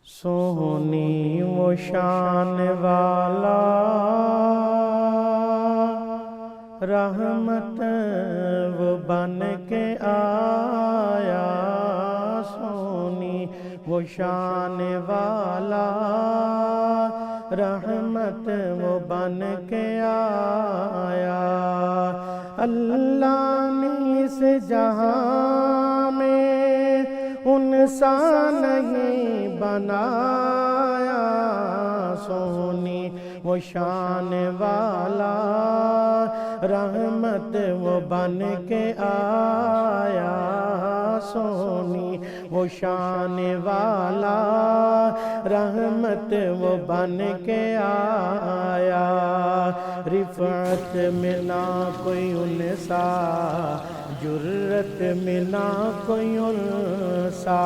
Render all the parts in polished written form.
سونی و شان والا رحمت وہ بن کے آیا، سونی وہ شان والا رحمت وہ بن کے آیا۔ اللہ نے اس جہاں میں انسا نہیں بنایا، سونی وہ شان والا رحمت وہ بن کے آیا، سونی وہ شان والا رحمت وہ بن کے آیا۔ رفعت میں نہ کوئی انسا، جرت میں نہ کوئی انسا،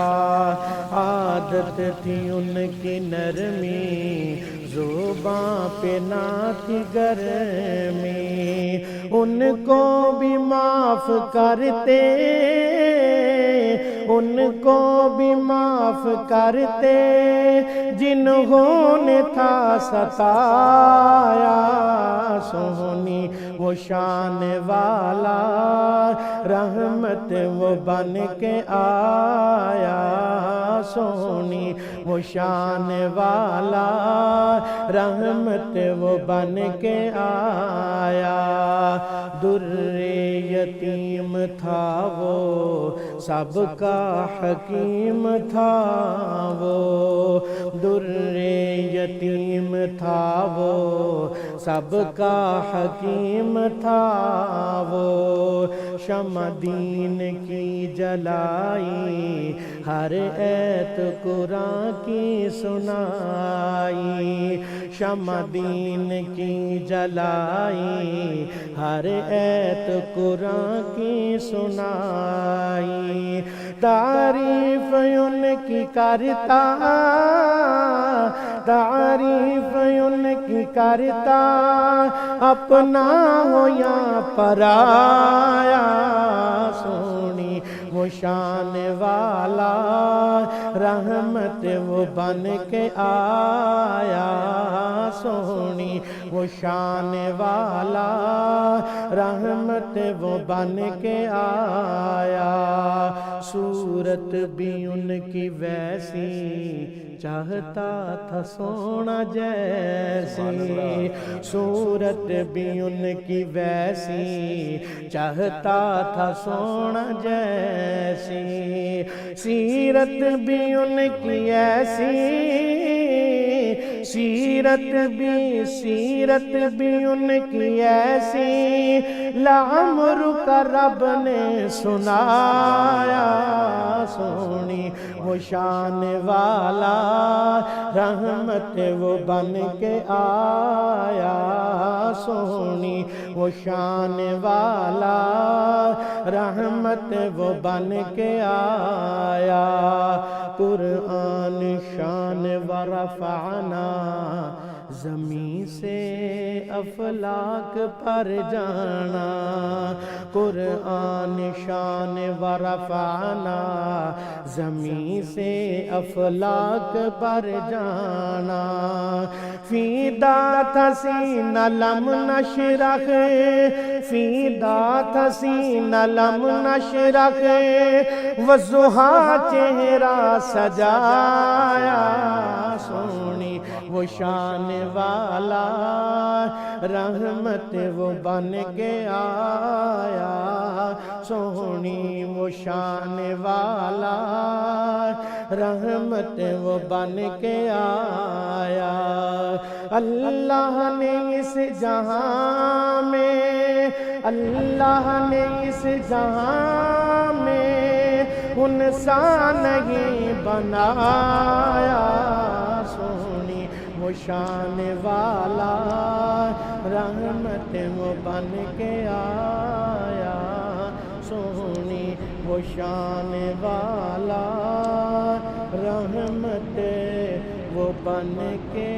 عادت تھی ان کی نرمی، زباں پہ نہ تھی گرمی، ان کو بھی معاف کرتے، ان کو بھی معاف کرتے جنہوں نے تھا ستایا، سونی وہ شان والا رحمت وہ بن کے آیا، سونی وہ شان والا رحمت وہ بن کے آیا۔ در یتیم تھا وہ سب کا حکیم تھا وہ، در یتیم تھا وہ سب کا حکیم تھا وہ، شمع دین کی جلائی ہر ایت قرآن کی سنائی، شمع دین کی جلائی ہر ایت قرآن کی سنائی، تعریف ان کی کرتا، تعریف ان کی کرتا، اپنا ہو یا پرایا، سونی وہ شان والا رحمت وہ بن کے آیا، سونی وہ شان والا رحمت وہ بن کے آیا۔ صورت بھی ان کی ویسی چاہتا تھا سونا جیسی، صورت بھی ان کی ویسی چاہتا تھا سونا جیسی، سیرت بھی ان کی ایسی، سیرت بھی ان کی ایسی لعمرک رب نے سنایا، سونی وہ شان والا رحمت وہ بن کے آیا، سونی وہ شان والا رحمت وہ بن کے آیا۔ قرآن شان و رفعنا، زمین سے افلاک پر جانا، قرآن شان و رفعنا، زمین سے افلاک پر جانا، فیدا تھا سینہ لم نشرح، فیدا تھا سینہ لم نشرح، والضحیٰ چہرہ سجایا، سونی وہ شان والا رحمت وہ بن کے آیا، سونی وہ شان والا رحمت وہ بن کے آیا۔ اللہ نے اس جہاں میں، اللہ نے اس جہاں میں انسا نہیں بنایا، سونی وہ شان والا رحمت وہ بن کے آیا، سونی وہ شان والا رحمت وہ بن کے